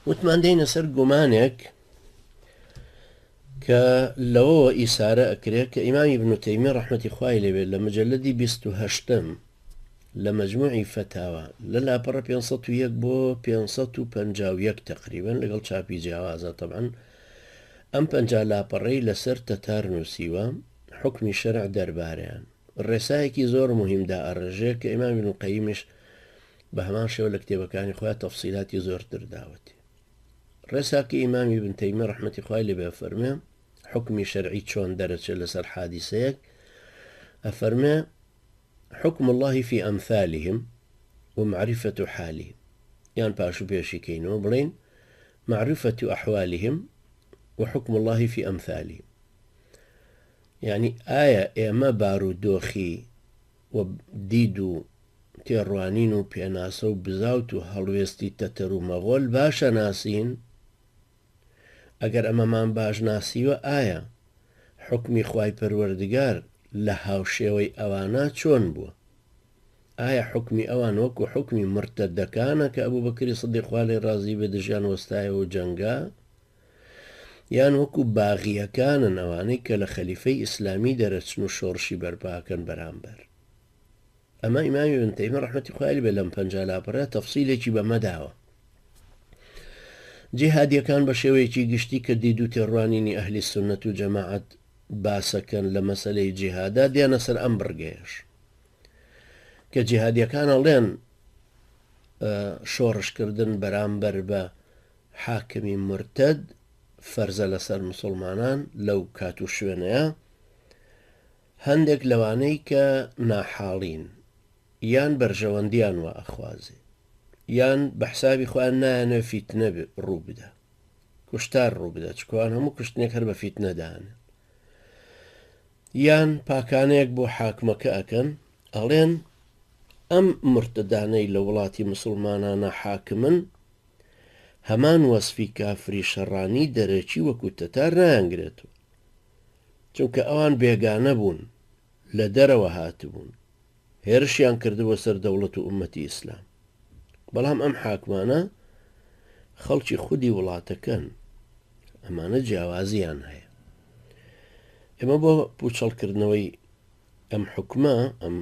وتمان دينا سر قمانك كلو إسارة أكريك كإمام ابن تيمية رحمة إخوائي لبي لما جلدي بيستو هشتم لمجموعي فتاوى للا برا بينصتو يك بو بينصتو بنجاو يك تقريبا لقل شابي جوازة طبعا أم بنجا لا بري لسر تتارنو سيوا حكم شرع درباريان الرسائكي زور مهم دا الرجاء كإمام ابن القيمش بهمان شو لكتابة كان إخوة تفصيلاتي زور درداوتي رساكي إمام ابن تيمية رحمة إخوائي لبي فرمي حكم شرعي شون درجة لسر حادثيك أفرمي حكم الله في أمثالهم ومعرفة حالهم يعني باشو بيشي كينو بلين معرفة أحوالهم وحكم الله في أمثالهم يعني آية إما بارودوخي وبديدو تيروانينو بيناسو بزاوتو هلويستي تترو مغول باشا ناسين أجر أمامان باش ناسيو آية حكمي خواي پروردگار لهاو شوي أوانا چون بو آية حكمي أوان وكو حكمي مرتد كان كأبو بكر صديق والي رازي بدجان وستاي وجنگا يان وكو باغية كان أواني كالخليفي إسلامي درسنو شورشي برباكن برامبر أما إمام ابن تيمية رحمة الله بلم پنجالا برا تفصيلي بمداوة جهادي كان بشويتي قشتي كديدو تيروانيني أهل السنة جماعة باسكن لمسألة جهادا ديانا سر أمبر جيش كجهادي كان لين شورش كردن برامبر با حاكمي مرتد فرز لسر مسلمانان لو كاتو شوينيا هندك لوانيك ناحالين يان برجوانديان وأخوازي يان بحسابي خوانا أنا فتنة روبدا كشتار روبدا چكوان همو كشتنيك هربا فتنة دان يان باكانيك بو حاكمك أكن ألين أم مرتداني لولاتي مسلمانانا حاكمن همان وصفي كافري شراني درجي وكو تتار نانگرێتو چونکە ئەوان بێگانە بوون لە دەرەوە هاتبوون هێرشیان کردووە سەر دەوڵەت و ئومەتی ئیسلام بەڵام ئەم حاکمانە خەڵکی خودی وڵاتەکەن ئەمانە جیاوازیان هەیە ئێمە بۆ پوچەڵکردنەوەی ئەم حکمە ئەم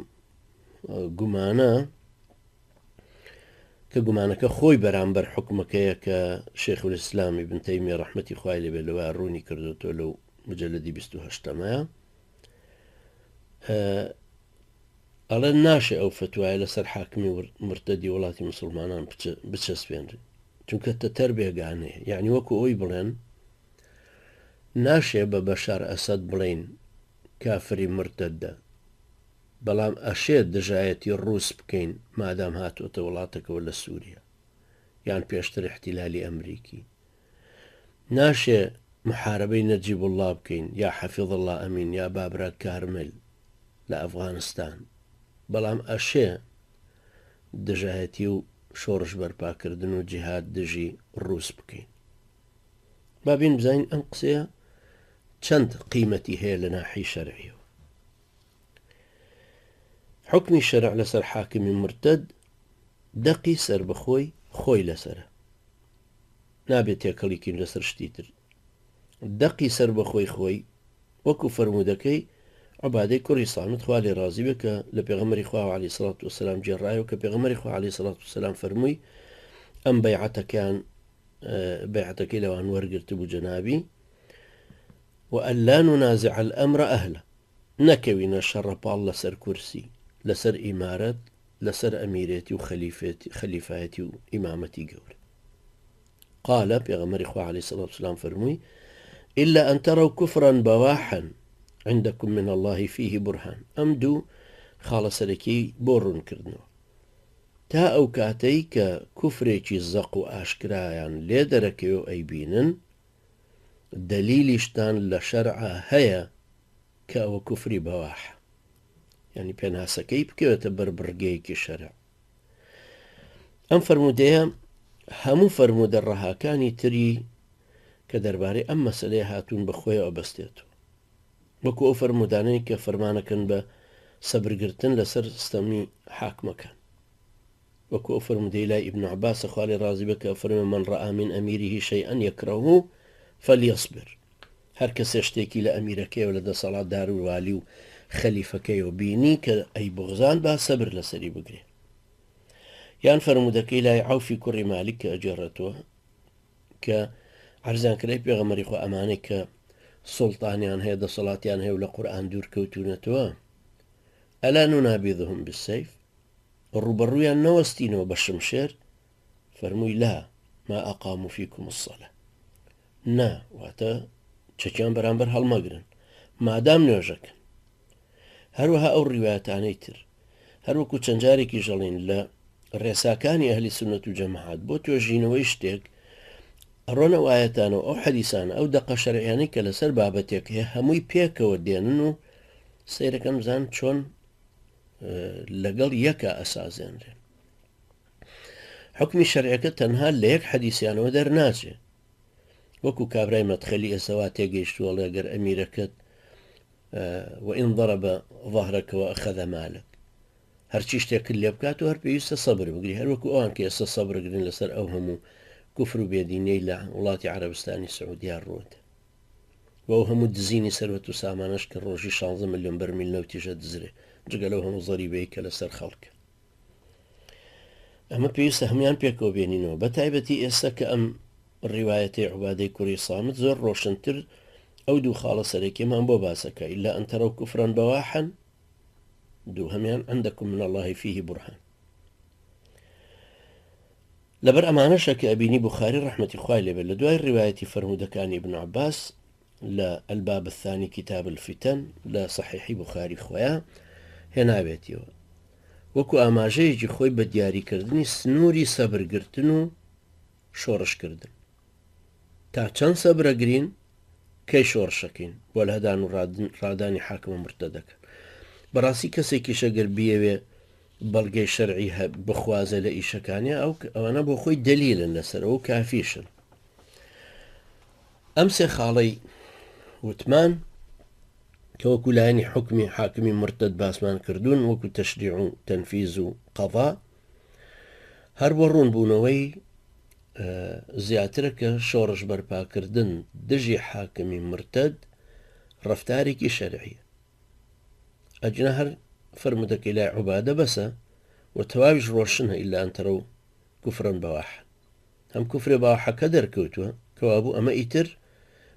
گومانە کە گومانەکە خۆی بەرامبەر حکمەکەیە کە شێخ الئیسلام ابن تەیمیە ڕەحمەتی خوای لێبێ لەوە ڕوونی کردوتۆ لەو مجلدی 28ەمەیە ئەڵێ ناشێ ئەو فتوایە لەسەر حاکمی مرتەدی وڵاتی مسلمانان بچەسپێنرێت چونکە تەتەر بێگانەیە یعنی وەکو ئەوی بڵێن ناشێ بە بەشار ئەسەد بڵێن کافری مرتەدە بەڵام ئەشێت دژایەتی ڕووس بکەین مادام هاتوۆتە وڵاتەکەەوە لە سووریا یان پێشتر احتیلالی ئەمریکی ناشێ محاربەی نەجیب الله بکەین یا حەفیظ الله ئەمین یا بابرا کارمل لە ئەفغانستان بەڵام ئەشێ دژایەتی و شۆڕش بەرپاکردن و جیهاد دژی ڕووس بکەین بابین بزانین ئەم قسەیە چەند قیمەتی هەیە لە ناحی شەرعیەوە حكمي الشرع لسر حاكم مرتد دقي سر بخوي خوي لسره نابێت تێکەڵیکین لەسەر شتیتر دقي سر بخوي خوي وەکو فرمودەکەی عبادەی کوڕی سامت خوا لێ ڕازی بێ کە لە پێغەمبەری خوا عەلەیهی سەڵات وەسەلام جێڕایەوە کە پێغەمبەری خوا عەلەیهی سەڵات وەسەلام فەرمووی ئەم بەیعەتەکەی لەوان وەرگرت بوو جەنابی وأن لا ننازع الأمر أهله نەکەوینە شەڕەپاڵ لەسەر کورسی لەسەر ئیمارەت لەسەر ئەمیرێتی و خەلیفایەتی و ئیمامەتی گەورە قال پێغەمبەری خوا عەلەیهی سەڵات وەسەلام فەرمووی إلا أن تروا كفرا بواحا عندكم من الله فيه برهان ئەم دوو خاڵە سەرەکی بۆ ڕوونکردنەوە تا ئەو کاتەی کە کوفرێکی زەق و ئاشکرایان لێ دەرەکەوێ و ئەیبینن دەلیلیشتان لە شەرعە هەیە کە ئەوە کوفری بەواح یعنی پێناسەکەی بکەوێتە بەر بڕگەیەکی شەرع ئەم فەرمودەیە هەموو فەرمودە ڕەهاکانی تری کە دەربارەی ئەم مەسەلەیە هاتوون بە خۆیەوە بەستێتەوە وەکو ئەو فەرمودانەی کە فەرمانەکەن بە سەبرگرتن لەسەر ستەمی حاکمەکان وكو فرمودي لا ابن عباس خوالي رازي بك فرم من رأى من أميره شيئا يكرهه فليصبر. هر کەسێ شتێکی لە ئەمیرەکەی و لە دەسەڵات دارولوالی و خەلیفەکەی و بینی کە ئەی بغزان با سەبر لەسەری بگرێ. یان فەرمودەکەی لای عوفی کوڕی مالیک کە ئەجێڕێتەوە کە عەرزیان کردەی پێغەمبەری خوا ئەمانەی کە سوڵتانیان هەیە دەسەڵاتیان هەیە و لە قورئان دوورکەوتوونەتەوە ئەلا نونابیضهم بالسەیف ڕوبەڕوویان نەوەستینەوە بە شمشێر فەرمووی لا ما ئەقاموا فیکم الصەلاة نا واتە چەکیان بەرامبەر هەڵمەگرن مادام نوێژەکەن. هەروەها ئەو ڕیوایەتانەی تر هەروەکو چەند جارێکی ژەڵین لە ڕێساکانی ئەهلی سونەت و جەماعەت بۆ توێژینەوەی شتێک ئەڕۆنە وایەتانەوە ئەو حەدیسانە ئەو دەقە شەرعیانەی کە لەسەر بابەتێک هەیە هەمووی پێکەوە دێنن و سەیرەکەم بزان چۆن لەگەڵ یەکە ئەسازێنرێن. حکمی شەرعیەکە تەنها لە یەک حەدیسیانەوە دەرناچێ وەکو کابرای مەدخەلی ئێسەوا تێگەیشتووە لەگەر ئەمیرەکەت وئین ضرب ظهرك وأخذ مالك هەرچی شتێکرد لێ بکات و هەر پێویستە سەبر بگری هەروەکو ئەوان کە ئێستا سەبرگرن لەسەر ئەو هەموو کوفر و بێدینەی لە وڵاتی عەرەبستانی سعودیا ڕووەتە و ئەو هەموو دزینی سەروەت و سامانەش کە ڕۆژی 16 ملیۆن بەرمیل نەوتیژە دزرێ جگە لەو هەموو زەریبەی کە لەسەر خەڵکە. ئەمە پێویستە هەمویان پێکەوە بێنینەوە بە تایبەتی ئێستا کە ئەم ڕیوایەتی عوبادەی کوڕی سامت زۆر ڕۆشنتر ئەو دوو خاڵە سەرەکیمان بۆ باسەکە إلا أن تروا كفرا بواحا دوو هەمیان عندكم من الله فيه برهان. لەبەر ئەمانەشە کە ئەبینی بوخاری ڕەحمەتی خوای لێبێت لە دوای ڕیوایەتی فەرمودەکانی ابن عباس لە الباب الثاني كتاب الفتن لە صحیحی بوخاری خۆیان هێناوێتیەوە وەکو ئاماژەیەکی خۆی بە دیاریکردنی سنووری سەبرگرتن و شۆڕشکردن تا چەند سەبرەگرین کەی شۆڕشەکەین بۆ لە هەدان و ڕادانی حاکمە مرتەدەکەن. بەڕاستی کەسێکی شەگەر بیەوێ بەڵگەی شەرعی بخوازە لە ئیشەکانی ئەوانە بۆ خۆی دەلیلن لەسەرەوە و کافیشن. ئەم سێ خاڵەی وتمان کە وەکو لایەنی حکمی حاکمی مرتد باسمان کردوون وەکو تەشریع و تەنفیز و قەضا هەر بۆ ڕوونبوونەوەی زیاترە کە شۆڕش بەرپاکردن دژی حاکمی مرتد ڕەفتارێکی شەرعیە. ئەجنا هەر فەرمودەکەی لای عوبادە بەسە و تەواویش ڕۆشنە إلا أن تروا كفرا بواحا هەم کوفرێ باوەحەکە دەرکەوتووە کەوابوو ئەمە ئیتر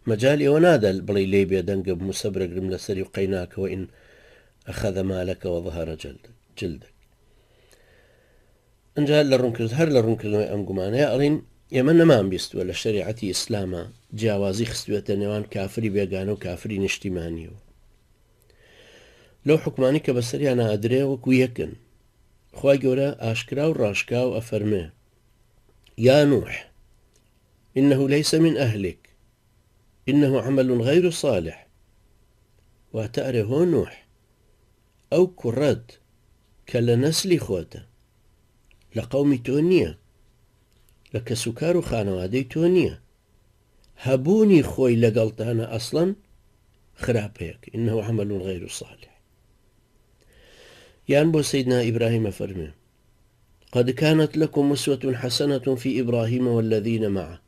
مەجالی ئەوە نادا بڵێ لێ بێدەنگە بمو سەبرەگرم لەسەری و قەیناکەوە ئین ئەخەذە مالەکە وظهر جلدك. ئەنجا لە ڕوونکرد هەر لە ڕوونکردنەوەی ئەم گومانەیە ئەڵین ئێمە نەمان بیستووە لە شەریعەتی ئیسلامە جیاوازی خستوێتە نێوان کافری بێگانە و کافری نیشتیمانیەوە. لەو حکمانی کە بەسەریان ئادرێ وەکو یەکن خوای گەورە ئاشکرا و ڕاشکا و ئەفەرمێ یا نوح إنه ليس من أهلك إنه عمل غير صالح واتأري هو نوح أو كرد كلا نسلي خوته لقومي تونية لك سكار خانوادي تونية هبوني خوي لقلتانا أصلا خرابيك إنه عمل غير صالح. يعني بو سيدنا إبراهيم فرمي قد كانت لكم أسوة حسنة في إبراهيم والذين معه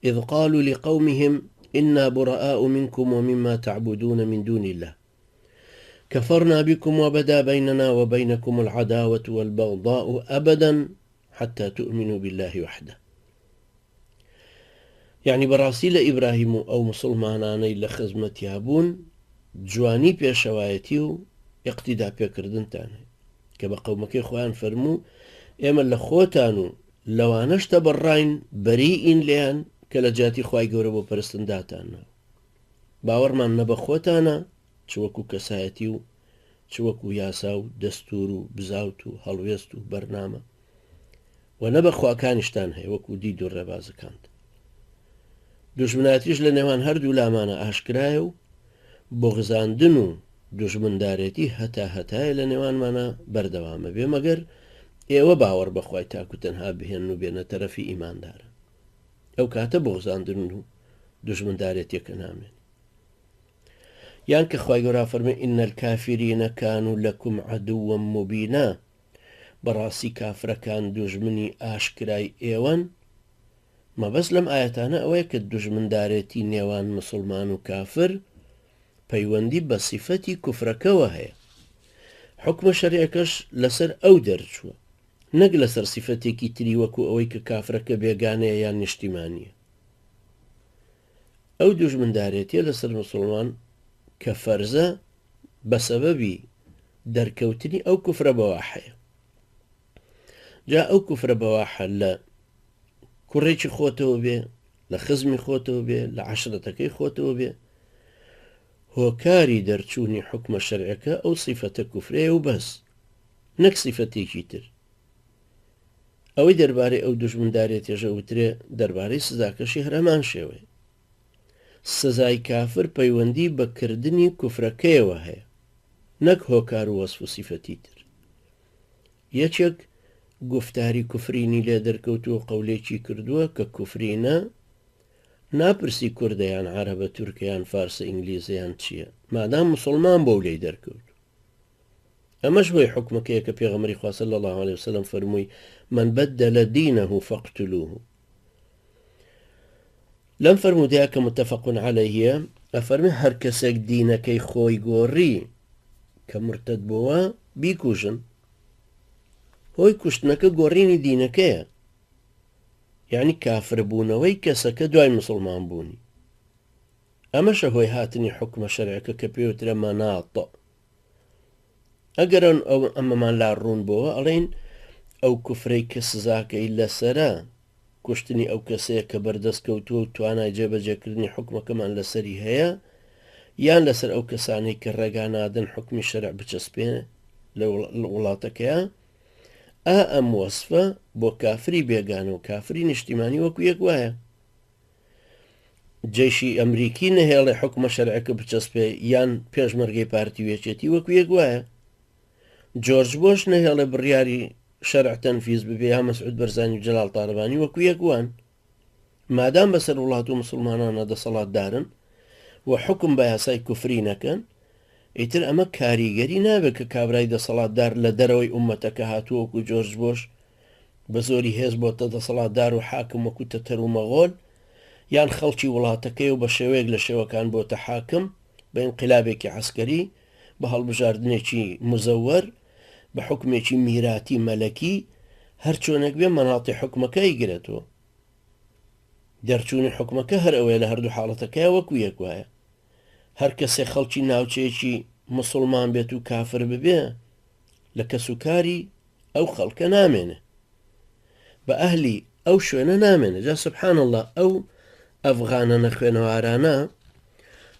إذ قالوا لقومهم إنا براء منكم ومما تعبدون من دون الله كفرنا بكم وبدا بيننا وبينكم العداوة والبغضاء أبدا حتى تؤمنوا بالله وحده. يعني براسيل إبراهيم أو مسلماناني لخزمة يابون جواني بيشوايتي و اقتداء بيكردنتاني كما قومك إخوان فرمو إما لخوتانو لوانش تبرين بريئين ليان كالجاتي خواي قوربو پرستنداتانا باورمان نبخوتانا چوكو كسايتيو چوكو ياساو دستورو بزاوتو هلويستو برنامه ونبخوا كانشتان هي وكو ديدو الرباز كانت دشمناتيش لنوان هردو لامانا اشكرايو بغزاندنو دشمن داريتي هتا لنوان مانا بردوامه بمگر ئێوە باوەڕ بەخوای تاکو تەنها بهێن و بێنە تەرەفی ئیماندارە ئەو کاتە بغزاندن و دژمندارێتیەکە نامێن. یان کە خوای گەورە فەرمێ ئین الکافرین کانوا لەکم عەدووەن مبینا بەڕاستی کافرەکان دوژمنی ئاشکرای ئێوەن. مەبەست لەم ئاەتانە ئەوەیە کە دوژمندارێتی نێوان مسلمان و کافر پەیوەندی بە سیفەتی کوفرەکەوە هەیە. حکمە شەریعەکەش لەسەر ئەو دەرچووە، نەک لەسەر سیفەتێکی تری وەکو ئەوەی کە کافرەکە بێگانەیە یان نیشتیمانیە. ئەو دوژمندارێتیە لەسەر مسلمان کە فەرزە بە سەبەبی دەرکەوتنی ئەو کوفرە بەواحەیە. جا ئەو کوفرە بەواحە لە کوڕێکی خۆتەوە بێ، لە خزمی خۆتەوە بێ، لە عەشرەتەکەی خۆتەوە بێ، هۆکاری دەرچوونی حکمە شەرعەکە ئەو سیفەتە کوفرەیە و بەس، نەک سیفەتێکی تر. ئەوەی دەربارەی ئەو دوژمندارێتێژە وترێ دەربارەی سزاکەشی هەرەمان شێوەیە. سزای کافر پەیوەندی بەکردنی کوفرەکەیەوە هەیە، نەک هۆکار و وەسف و سیفەتی تر. یەکێک گفتاری کوفرینی لێ دەرکەوتووە قەولێکی کردووە کە کوفرینە ناپرسی کوردەیان عەرەبە تورکیان فارسە ئینگلیزیان چییە، مادام مسلمان بۆ لێی دەرکەوت. ئەمەش هۆی حکمەکەیە کە پێغەمبەری خوا صلی الله علیه وسلم فەرمووی من بدل دینه فاقتلوه. لەم فەرمودەیە کە متفق عەلەیهە ئەفەرمێ هەر کەسێک دینەکەی خۆی گۆڕی کە مرتد بووە بیکوژن. هۆی کوشتنەکە گۆڕینی دینەکەیە، یعنی کافربوونەوەی کەسەکە دوای مسلمان بوونی. ئەمەشە هۆی هاتنی حکمە شەرعەکە کە پێوترە مەناڵ. ئەگەر ئەمەمان لا ڕوون بۆەوە ئەڵێن ئەو کوفرەی کە سزاکەی لەسەرە کوشتنی ئەو کەسەیە کە بەردەست کەوتووە و توانای جێبەجێکردنی حکمەکەمان لەسەری هەیە، یان لەسەر ئەو کەسانەی کە ڕێگانادن حکمی شەرع بچەسپێن لە وڵاتەکەیە، ئەم وەسفە بۆ کافری بێگانە و کافری نیشتیمانی وەکو یەک وایە. جێشی ئەمریکی نەهێڵێ حکمە شەرعەکە بچەسپێ یان پێشمەرگەی پارتی وێچێتی وەکو یەک وایە. جۆرج بۆش نەهێڵێ بڕیاری شەرع تەنفیز ببێ یا مەسعود بەرزانی و جەلال تاڕەبانی وەکو یەکوان. مادام بەسەر وڵات و مسلمانانە دەسەڵاتدارن و حکم بە یاسای کوفری نەکەن، ئیتر ئەمە کاریگەری نابێت کە کابرای دەسەڵاتدار لە دەرەوەی ئومەتەکە هاتووە وەکو جۆرج بۆش بە زۆری هێز بۆتە دەسەڵاتدار و حاکم وەکو تەتەر و مەغۆل، یان خەڵکی وڵاتەکەی و بە شێوەیەک لە شێوەکان بۆتە حاکم بە ئینقلابێکی عەسکەری، بە هەڵبژاردنێکی مزەوەر، بە حکمێکی میراتی مەلەکی، هەر چۆنێک بێ مەناڵی حکمەکە ئیگرێتەوە. دەرچوونی حکمەکە هەر ئەوەیە لە هەردوو حاڵەتەکەی وەکو یەک وایە. هەر کەسێ خەڵکی ناوچەیەکی مسلمان بێت و کافر ببێ لە کەسوکاری ئەو خەڵکە نامێنێ، بە ئەهلی ئەو شوێنە نامێنێ. جا سبحان الله ئەو ئەفغانە نەخوێنەوارانە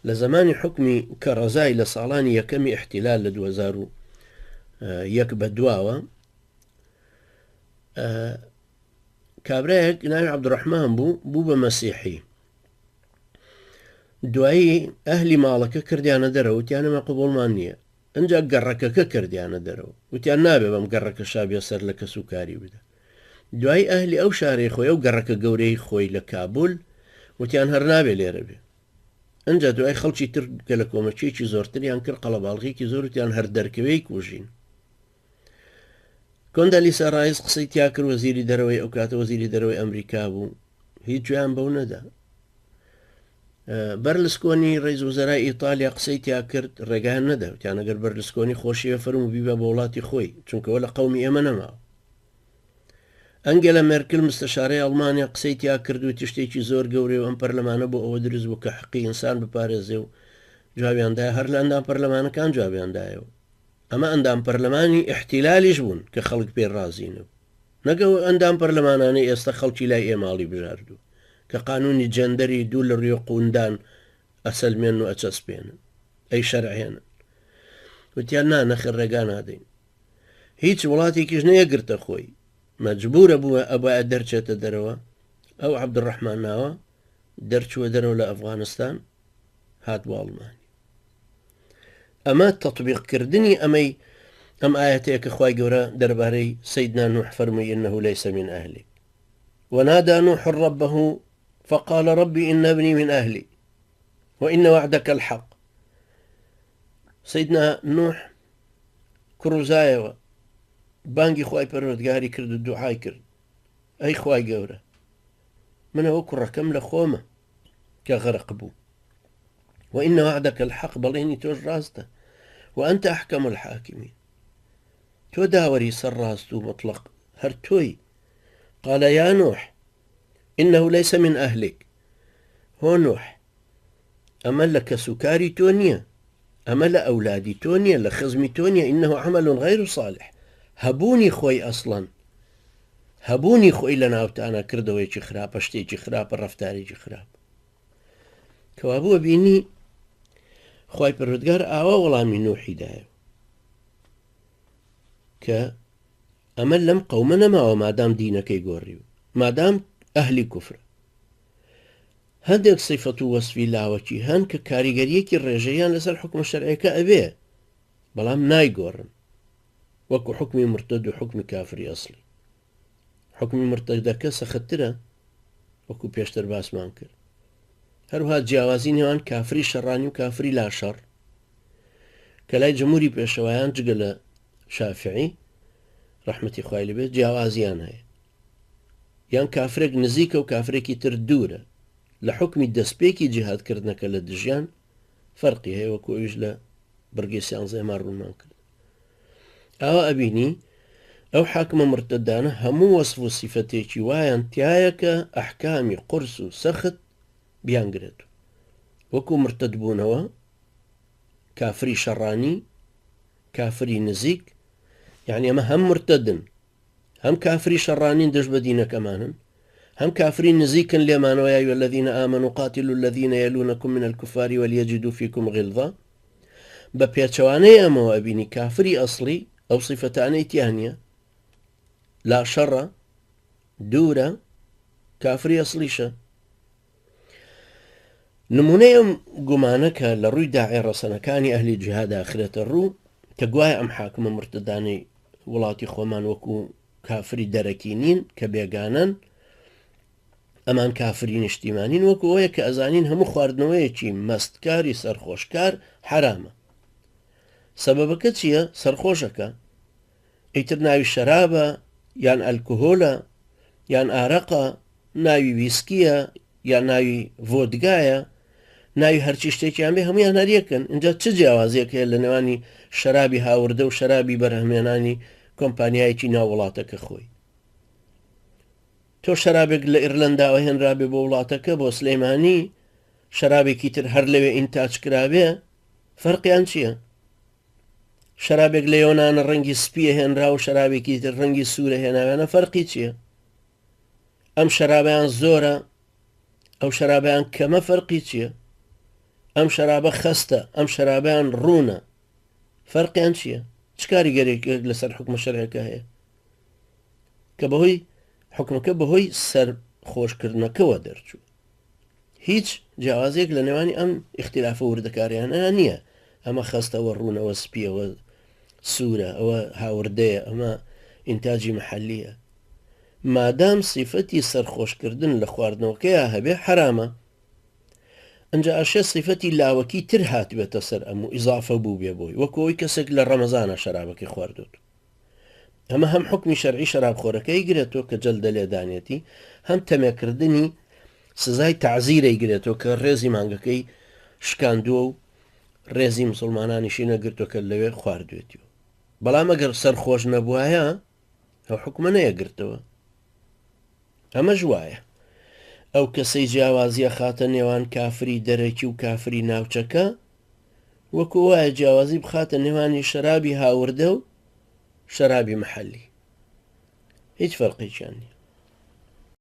لە زمانی حکمی کەڕەزای لە ساڵانی یەکەمی ئیحتیلال لە 2001 بە دواوە، کابرایەک ناوی عەبدوڕەحمان بوو بە مەسیحی. دوایی ئەهلی ماڵەکە کردیانە دەرەوە، وتیان ئەمە قبوڵمان نییە. ئەنجا گەڕەکەکە کردیانە دەرەوە، وتیان نابێ بەم گەڕەکە شابێ سەر لە کەسوکاری بدە. دوایی ئەهلی ئەو شارەی خۆی و گەڕەکە گەورەی خۆی لە کابول وتیان هەر نابێ لێرە بێ. ئەنجا دوای خەڵکی تر کە لە کۆمەچێکی زۆرتریان کرد قەڵەباڵغێکی زۆر، وتیان هەر دەرکەوەی کوژین. کۆندالیسا ڕایس قسەی تیا کرد، وەزیری دەرەوەی ئەو کاتە وەزیری دەرەوەی ئەمریکا بوو، هیچ گویان بەو نەدا. بەرلسکۆنی ڕئیس وەزەرای ئیتالیا قسەی تیا کرد، ڕێگایان نەدا، وتیان ئەگەر بەرلسکۆنی خۆشیوە فەرموو بیبە بە وڵاتی خۆی، چونکەوە لە قەومی ئێمە نەماوە. ئەنگێلا مێرکل مستەشارەی ئەڵمانیا قسەی تیا کرد و تشتێکی زۆر گەورەی و ئەم پەرلەمانە بۆ ئەوە دروست بوو کە حەقی ئینسان بپارێزێ و جوابیاندایە، هەر لە ئەندام پەرلەمانەکان جوابیاندایەوە. ئەمە ئەندام پەرلەمانی ئیحتیلالیش بوون کە خەڵک پێ ڕازینە، نەگەوە ئەندام پەرلەمانانەی ئێستا خەڵکی لای ئێماڵی بژاردوو کە قانونی جەندەری دوو لە ڕوێ قوندان ئەسەلمێن و ئەچەسپێنن، ئەی شەرعێنن. وتیان نەخێر ڕێگا نادەین. هیچ وڵاتێکیش نەیەگرتە خۆی، مەجبورە بووە ئەبایە دەرچێتە دەرەوە. ئەو عەبدوڕەحمان ناوە دەرچووە دەرەوە لە ئەفغانستان، هات بۆ ئەڵمانی. ئەمە تەطبیقکردنی ئەم ئاەتەیە کە خوای گەورە دەربارەی سەیدنا نوح فەرمووی إنه ليس من أهلك ونادى نوح ربه فقال ربي إن ابني من أهلي وإن وعدك الحق. سيدنا نوح كروزايوە بانگی خوای پەروەردگاری کرد و دوعای کرد ئەی خوای گەورە منەوە کوڕەکەم لە خۆمە کە غەرق بوو وإن وعدك الحق بەڵێنی تۆش ڕاستە وأنت أحكم الحاكمين تۆ داوەری سەر ڕاست و مطلق هەر تۆی قال يا نوح إنه ليس من أهلك هو نوح ئەمە لە کەسوکاری تۆ نییە ئەمە لە ئەولادی تۆ نییە لە خزمی تۆ نییە إنه عمل غير صالح هەبوونی خۆی ئەسڵەن هەبوونی خۆی لە ناوتانە کردەوەیکی خراپە شتێکی خراپە ڕەفتارێکی خراپ کەوا بووە بینی خوای پەروەردگار ئاوا وەڵامی نوحی دایە کە ئەمە لەم قەومە نەماوە مادام دینەکەی گۆڕی و مادام ئەهلی کوفرە هەندێک سیفەت و وەسفی لاوەکی هەن کە کاریگەریەکی ڕێژەیان لەسەر حکمە شەرعیەکە ئەبێ بەڵام نایگۆڕن وەکو حکمی مرتد و حکمی کافری ئەسڵی حکمی مرتدەکە سەختترە وەکو پێشتر باسمان کرد هەروها جیاوازی نێوان کافری شەڕانی و کافری لاشەڕ کە لای جمهوری پێشەوایان جگە لە شافعی ڕەحمەتی خوای لەبێت جیاوازیان هەیە یان کافرێک نزیکە و کافرێکی تر دوورە لە حکمی دەستپێکی جیهادکردنەکە لە دژیان فەرقی هەیە وەکو ئەویش لە بڕگەی 11 ڕوونمان کرد ئاوا ئەبینی ئەو حاکمە مرتدانە هەموو وەسف و سیفەتێکی وایان تایە کە ئەحکامی قورس و سەخت بیانگرێت وەکو مرتد بوونەوە کافری شەڕانی کافری نزیک یعنی ئەمە هەم مرتدن هەم کافری شەڕانین دەست بە دینەکەمانن هەم کافری نزیکن لێمانەوە یا أيها الذين آمنوا قاتلوا الذين يلونكم من الكفار وليجدوا فيكم غلظة بە پێچەوانەی ئەمەوە ئەبینی کافری ئەسڵی ئەو سیفەتانەی تیانە لا شەڕە دوورە کافری ئەسڵیشە نمونەی ئەم گومانەکە لە ڕووی داعی ڕەسەنەکانی ئەهلی جیهاد ئاخرەتە ڕوو کە گوایە ئەم حاکمە مرتدانەی وڵاتی خۆمان وەکو کافری دەرەکی نین کە بێگانن ئەمان کافری نیشتیمانین وەکو ئەوەیە کە ئەزانین هەموو خواردنەوەیەکی مەستکاری سەرخۆشکار حرامە سەبەبەکە چییە؟ سەرخۆشەکە ئیتر ناوی شەرابە یان ئەلکۆهۆلە یان ئارەقە ناوی ویسکیە یان ناوی ڤۆدگایە ناوی هەرچی شتێکیان بێ هەمویان هەریەکن اینجا چ جیاوازیەک هەیە لە نێوانی شەرابی هاوردە و شەرابی بەرهەمێنانی کۆمپانیایەکی ناو وڵاتەکە خۆی تۆ شەرابێک لە ئیرلەنداوە هێنرابێ بۆ وڵاتەکە بۆ سلەیمانی شەرابێکی تر هەر لەوێ ئینتاج کرابێ فەرقیان چییە؟ شەرابێک لە یۆنانە ڕەنگی سپیە هێنرا و شەرابێکی تر ڕەنگی سوورە هێناوێنە فەرقی چییە؟ ئەم شەرابیان زۆرە ئەو شەرابیان کەمە فەرقی چییە؟ ئەم شەرابە خەستە ئەم شەرابیان ڕوونە فەرقیان چییە؟ چ کاریگەرێک لەسەر حکمە شەرعیەکە هەیە کە بەهۆی حکمەکە بەهۆی سەرخۆشکردنەکەوە دەرچوو هیچ جیاوازێک لە نێوانی ئەم ئیختیلافە وردەکاریانە نییە ئەمە خەستەوە ڕوونەوە سپیەوە سوورە ئەوە هاوردەیە ئەمە ئینتاجی مەحەلیە مادام سیفەتی سەرخۆشکردن لە خواردنەوەکەیە هەبێ حرامە ئەنجا ئەشێ سیفەتی لاوەکی تر هاتبێتە سەر ئەم و ئیزافە بوو بێ بۆی وەکەوەی کەسێک لە ڕەمەزانە شەرابەکەی خواردوت ئەمە هەم حکمی شەرعی شەرابخۆرەکەی گرێتەوە کە جەلدە لێدانێتی هەم تەمێکردنی سزای تەعزیرەی گرێتەوە کە ڕێزی مانگەکەی شکاندووە و ڕێزی مسلمانانیشی نەگرتووە کە لەوێ خواردوێتیوە بەڵام ئەگەر سەرخۆش نەبووایە ئەو حکمە نەیەگرتەوە ئەمەش وایە ئەو کەسەی جیاوازیە خاتە نێوان کافری دەرەکی و کافری ناوچەکە وەکو وایە جیاوازی بخاتە نێوانی شەرابی هاوردە و شەرابی مەحەلی هیچ فەرقێکیان نییە